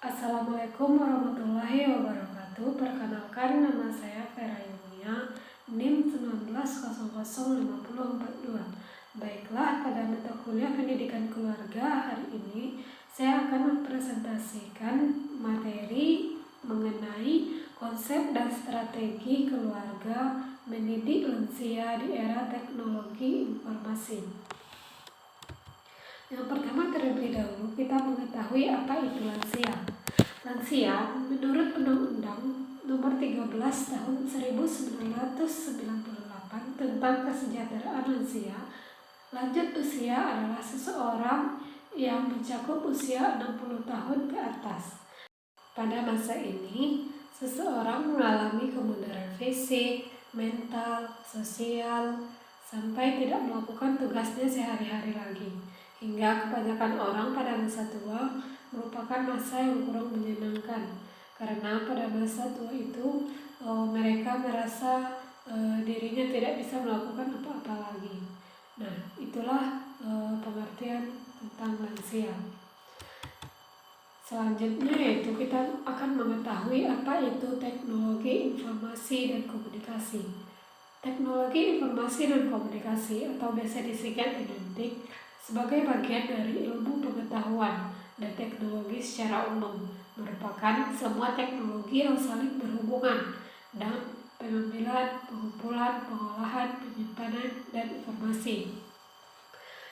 Assalamualaikum warahmatullahi wabarakatuh. Perkenalkan, nama saya Vera Yunia, NIM 19005042. Baiklah, pada mata kuliah pendidikan keluarga hari ini saya akan mempresentasikan materi mengenai konsep dan strategi keluarga mendidik lansia di era teknologi informasi. Yang pertama, terlebih dahulu kita mengetahui apa itu lansia. Lansia menurut Undang-Undang Nomor 13 Tahun 1998 tentang Kesejahteraan Lansia, lanjut usia adalah seseorang yang mencakup usia 60 tahun ke atas. Pada masa ini, seseorang mengalami kemunduran fisik, mental, sosial, sampai tidak melakukan tugasnya sehari-hari lagi. Hingga kebanyakan orang pada masa tua merupakan masa yang kurang menyenangkan, karena pada masa tua itu mereka merasa dirinya tidak bisa melakukan apa-apa lagi. Nah, itulah pengertian tentang lansia. Selanjutnya yaitu kita akan mengetahui apa itu teknologi informasi dan komunikasi. Teknologi informasi dan komunikasi atau biasa disingkat dengan TIK sebagai bagian dari ilmu pengetahuan dan teknologi secara umum, merupakan semua teknologi yang saling berhubungan dan pengambilan, pengumpulan, pengolahan, penyimpanan, dan informasi.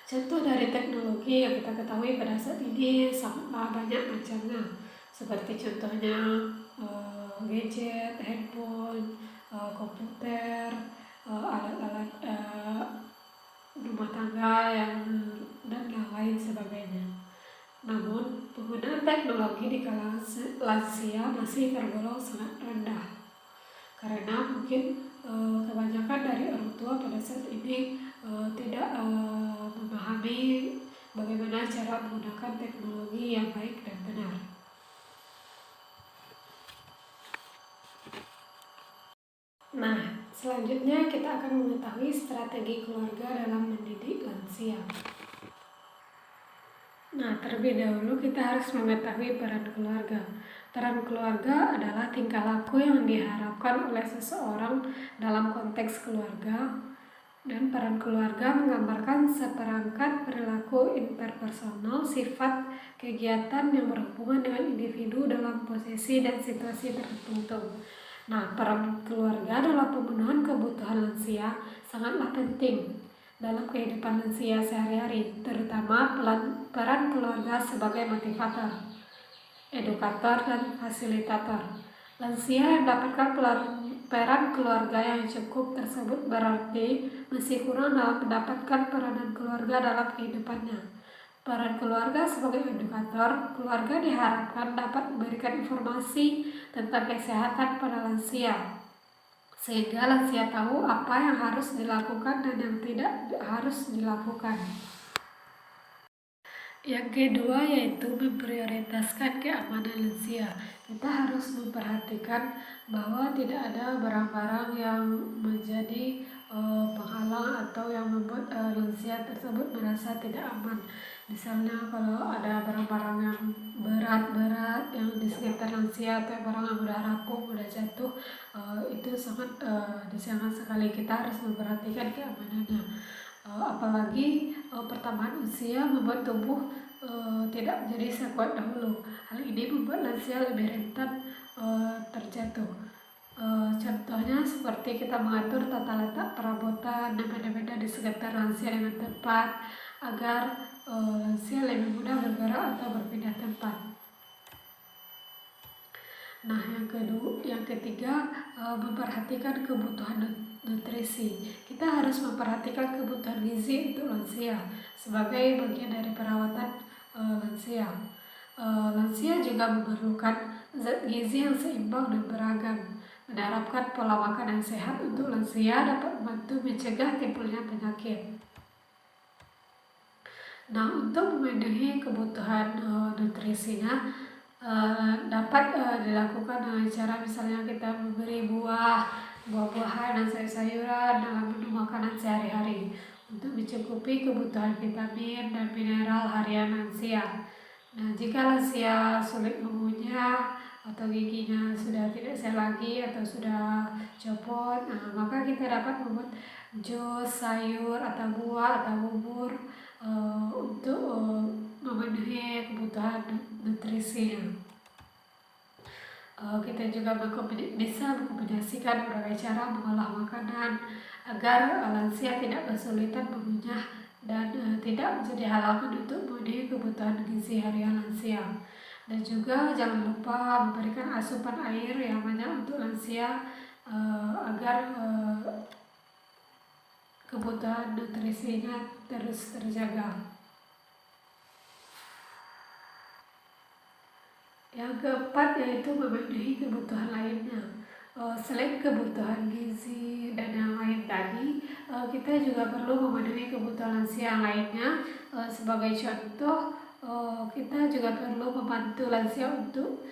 Contoh dari teknologi yang kita ketahui pada saat ini sangat banyak macamnya, seperti contohnya gadget, handphone, komputer, alat-alat rumah tangga dan lain sebagainya. Namun penggunaan teknologi di kalangan lansia masih tergolong sangat rendah, karena mungkin kebanyakan dari orang tua pada saat ini tidak memahami bagaimana cara menggunakan teknologi yang baik dan benar. Nah, selanjutnya kita akan mengetahui strategi keluarga dalam mendidik lansia. Nah, terlebih dahulu kita harus mengetahui peran keluarga. Peran keluarga adalah tingkah laku yang diharapkan oleh seseorang dalam konteks keluarga, dan peran keluarga menggambarkan seperangkat perilaku interpersonal, sifat, kegiatan yang berhubungan dengan individu dalam posisi dan situasi tertentu. Nah, peran keluarga dalam pemenuhan kebutuhan lansia sangatlah penting dalam kehidupan lansia sehari-hari, terutama peran keluarga sebagai motivator, edukator, dan fasilitator. Lansia yang mendapatkan peran keluarga yang cukup tersebut berarti masih kurang dalam mendapatkan peranan keluarga dalam kehidupannya. Peran keluarga sebagai edukator, keluarga diharapkan dapat memberikan informasi tentang kesehatan pada lansia, sehingga lansia tahu apa yang harus dilakukan dan yang tidak harus dilakukan. Yang kedua yaitu memprioritaskan keamanan lansia. Kita harus memperhatikan bahwa tidak ada barang-barang yang menjadi penghalang atau yang membuat lansia tersebut merasa tidak aman. Misalnya kalau ada barang-barang yang berat-berat yang di sekitar lansia atau barang yang mudah rapuh, mudah jatuh, itu sangat disayangkan sekali. Kita harus memperhatikan keamanannya. Apalagi pertambahan usia membuat tubuh tidak menjadi sekuat dahulu. Hal ini membuat lansia lebih rentan terjatuh. Contohnya seperti kita mengatur tata letak perabotan dan benda-benda di sekitar lansia dengan tepat agar lansia lebih mudah bergerak atau berpindah tempat. Nah, yang ketiga, memperhatikan kebutuhan nutrisi. Kita harus memperhatikan kebutuhan gizi untuk lansia sebagai bagian dari perawatan lansia. Lansia juga memerlukan zat gizi yang seimbang dan beragam. Menerapkan pola makan yang sehat untuk lansia dapat membantu mencegah timbulnya penyakit. Nah, untuk memenuhi kebutuhan nutrisinya dapat dilakukan dengan cara misalnya kita memberi buah-buahan dan sayur-sayuran dalam menu makanan sehari-hari untuk mencukupi kebutuhan vitamin dan mineral harian lansia. Nah, jika lansia sulit mengunyah atau giginya sudah tidak sehat lagi atau sudah copot, maka kita dapat membuat jus sayur atau buah atau bubur untuk memenuhi kebutuhan nutrisinya. Kita juga bisa mengkombinasikan berbagai cara mengolah makanan agar lansia tidak kesulitan mengunyah dan tidak menjadi halangan untuk memenuhi kebutuhan gizi harian lansia. Dan juga jangan lupa memberikan asupan air yang banyak untuk lansia agar kebutuhan nutrisinya terus terjaga. Yang keempat yaitu memenuhi kebutuhan lainnya. Selain kebutuhan gizi dan yang lain tadi, kita juga perlu memenuhi kebutuhan lansia yang lainnya. Sebagai contoh, kita juga perlu membantu lansia untuk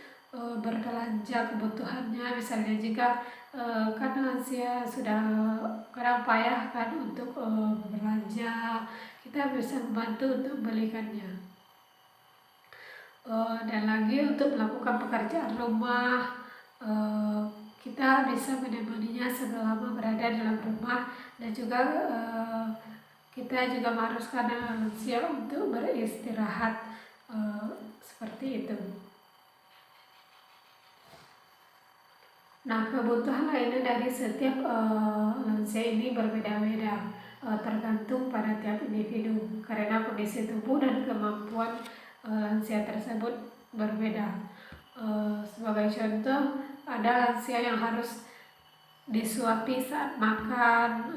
berbelanja kebutuhannya. Misalnya jika kan lansia sudah kadang payah kan untuk berbelanja, kita bisa membantu untuk membelikannya. Dan lagi untuk melakukan pekerjaan rumah, kita bisa menemaninya selama berada dalam rumah, dan juga kita juga mengharuskan lansia untuk beristirahat seperti itu. Nah, kebutuhan lainnya dari setiap lansia ini berbeda-beda, tergantung pada tiap individu karena kondisi tubuh dan kemampuan lansia tersebut berbeda. Sebagai contoh, ada lansia yang harus disuapi saat makan,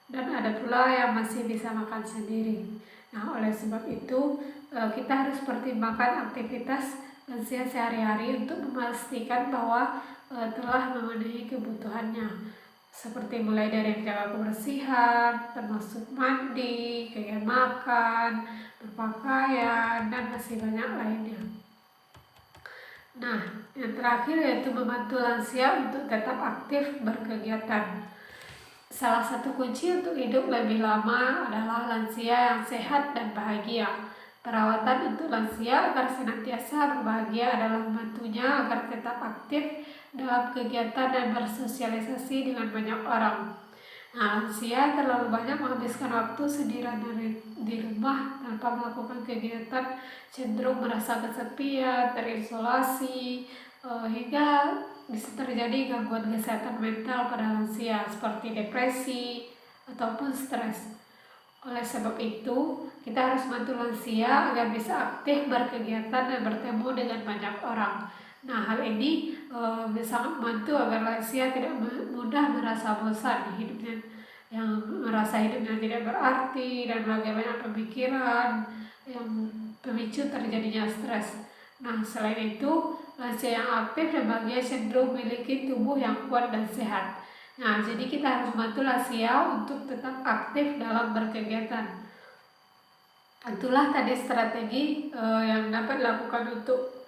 dan ada pula yang masih bisa makan sendiri. Nah, oleh sebab itu kita harus pertimbangkan aktivitas lansia sehari-hari untuk memastikan bahwa telah memenuhi kebutuhannya, seperti mulai dari menjaga kebersihan, termasuk mandi, kegiatan makan, berpakaian, dan masih banyak lainnya. Nah, yang terakhir yaitu membantu lansia untuk tetap aktif berkegiatan. Salah satu kunci untuk hidup lebih lama adalah lansia yang sehat dan bahagia. Perawatan untuk lansia agar senantiasa berbahagia adalah membantunya agar tetap aktif dalam kegiatan dan bersosialisasi dengan banyak orang. Nah, lansia terlalu banyak menghabiskan waktu sendirian di rumah tanpa melakukan kegiatan, cenderung merasa kesepian, terisolasi, hingga bisa terjadi gangguan kesehatan mental pada lansia seperti depresi ataupun stres. Oleh sebab itu, kita harus bantu lansia agar bisa aktif berkegiatan dan bertemu dengan banyak orang. Nah, hal ini bisa membantu agar lansia tidak mudah merasa bosan di hidupnya, yang merasa hidupnya tidak berarti dan bagaimana pemikiran yang pemicu terjadinya stres. Nah, selain itu, lansia yang aktif dan bahagia cenderung memiliki tubuh yang kuat dan sehat. Nah, jadi kita harus bantu lansia untuk tetap aktif dalam berkegiatan. Itulah tadi strategi yang dapat dilakukan untuk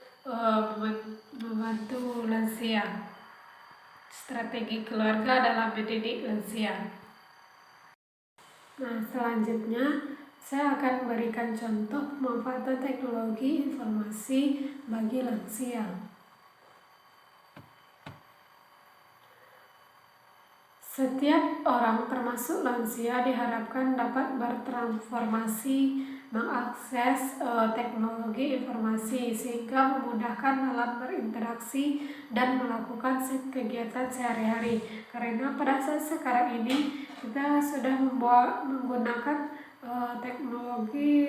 membantu lansia. Strategi keluarga dalam mendidik lansia. Nah, selanjutnya saya akan memberikan contoh pemanfaatan teknologi informasi bagi lansia. Setiap orang termasuk lansia diharapkan dapat bertransformasi mengakses teknologi informasi sehingga memudahkan dalam berinteraksi dan melakukan kegiatan sehari-hari. Karena pada saat sekarang ini kita sudah menggunakan teknologi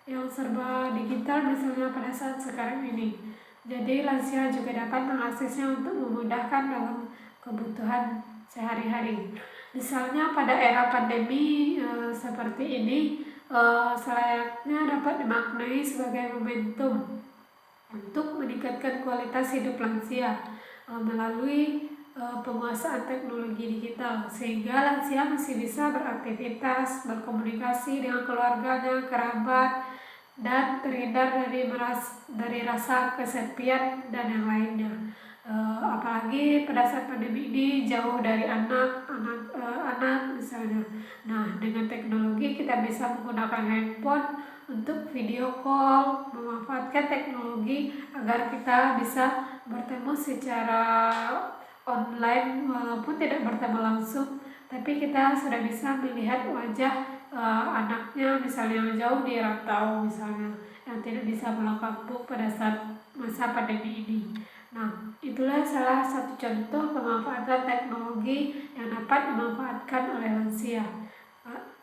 yang serba digital, misalnya pada saat sekarang ini. Jadi lansia juga dapat mengaksesnya untuk memudahkan dalam kebutuhan sehari-hari. Misalnya pada era pandemi seperti ini, selayaknya dapat dimaknai sebagai momentum untuk meningkatkan kualitas hidup lansia melalui penguasaan teknologi digital, sehingga lansia masih bisa beraktivitas, berkomunikasi dengan keluarganya, kerabat, dan terhindar dari rasa kesepian dan yang lainnya. Apalagi pada saat pandemi ini jauh dari anak misalnya. Nah, dengan teknologi kita bisa menggunakan handphone untuk video call, memanfaatkan teknologi agar kita bisa bertemu secara online walaupun tidak bertemu langsung, tapi kita sudah bisa melihat wajah anaknya misalnya yang jauh di rantau misalnya, yang tidak bisa pulang kampung pada saat masa pandemi ini. Nah, itulah salah satu contoh pemanfaatan teknologi yang dapat dimanfaatkan oleh lansia.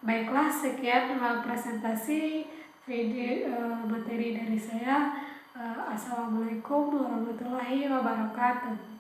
Baiklah, sekian presentasi video materi dari saya. Assalamualaikum warahmatullahi wabarakatuh.